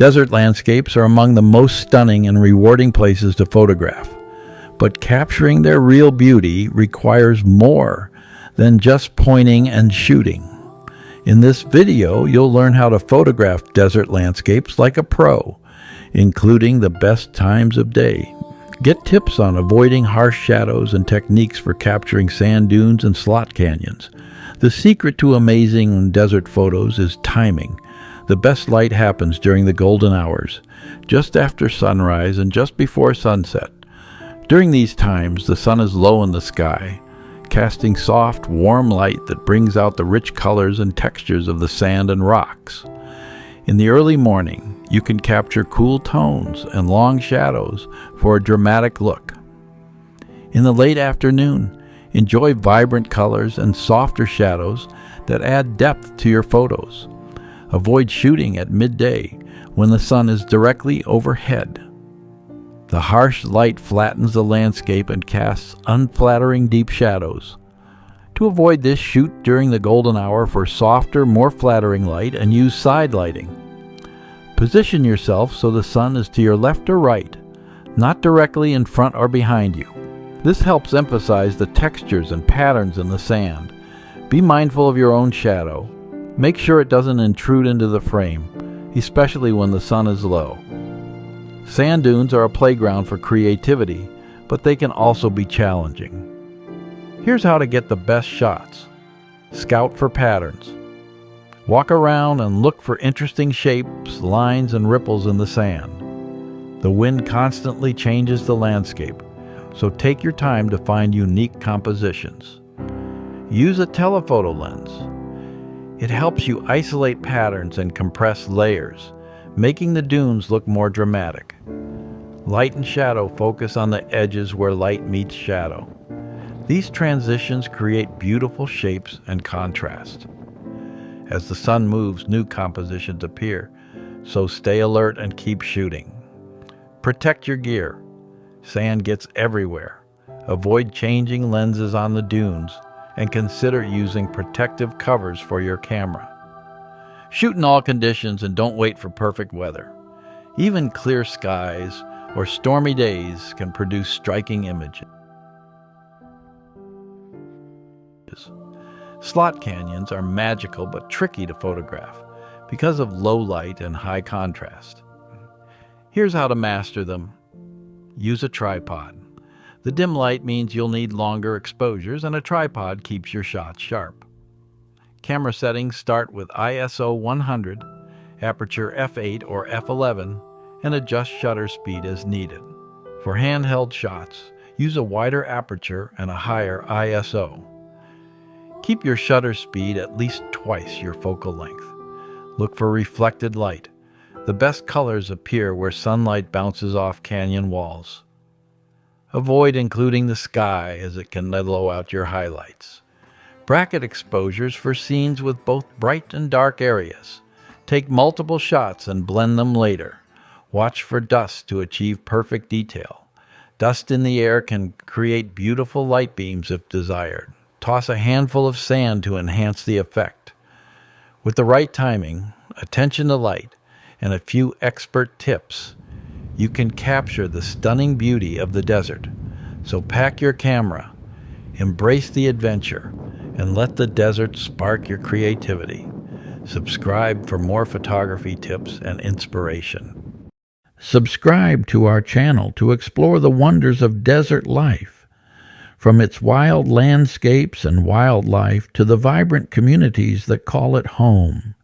Desert landscapes are among the most stunning and rewarding places to photograph, but capturing their real beauty requires more than just pointing and shooting. In this video, you'll learn how to photograph desert landscapes like a pro, including the best times of day. Get tips on avoiding harsh shadows and techniques for capturing sand dunes and slot canyons. The secret to amazing desert photos is timing. The best light happens during the golden hours, just after sunrise and just before sunset. During these times, the sun is low in the sky, casting soft, warm light that brings out the rich colors and textures of the sand and rocks. In the early morning, you can capture cool tones and long shadows for a dramatic look. In the late afternoon, enjoy vibrant colors and softer shadows that add depth to your photos. Avoid shooting at midday when the sun is directly overhead. The harsh light flattens the landscape and casts unflattering deep shadows. To avoid this, shoot during the golden hour for softer, more flattering light and use side lighting. Position yourself so the sun is to your left or right, not directly in front or behind you. This helps emphasize the textures and patterns in the sand. Be mindful of your own shadow. Make sure it doesn't intrude into the frame, especially when the sun is low. Sand dunes are a playground for creativity, but they can also be challenging. Here's how to get the best shots. Scout for patterns. Walk around and look for interesting shapes, lines, and ripples in the sand. The wind constantly changes the landscape, so take your time to find unique compositions. Use a telephoto lens. It helps you isolate patterns and compress layers, making the dunes look more dramatic. Light and shadow focus on the edges where light meets shadow. These transitions create beautiful shapes and contrast. As the sun moves, new compositions appear, so stay alert and keep shooting. Protect your gear. Sand gets everywhere. Avoid changing lenses on the dunes and consider using protective covers for your camera. Shoot in all conditions and don't wait for perfect weather. Even clear skies or stormy days can produce striking images. Slot canyons are magical but tricky to photograph because of low light and high contrast. Here's how to master them. Use a tripod. The dim light means you'll need longer exposures, and a tripod keeps your shots sharp. Camera settings start with ISO 100, aperture f8 or f11, and adjust shutter speed as needed. For handheld shots, use a wider aperture and a higher ISO. Keep your shutter speed at least twice your focal length. Look for reflected light. The best colors appear where sunlight bounces off canyon walls. Avoid including the sky as it can mellow out your highlights. Bracket exposures for scenes with both bright and dark areas. Take multiple shots and blend them later. Watch for dust to achieve perfect detail. Dust in the air can create beautiful light beams if desired. Toss a handful of sand to enhance the effect. With the right timing, attention to light, and a few expert tips, you can capture the stunning beauty of the desert. So pack your camera, embrace the adventure, and let the desert spark your creativity. Subscribe for more photography tips and inspiration. Subscribe to our channel to explore the wonders of desert life. From its wild landscapes and wildlife to the vibrant communities that call it home.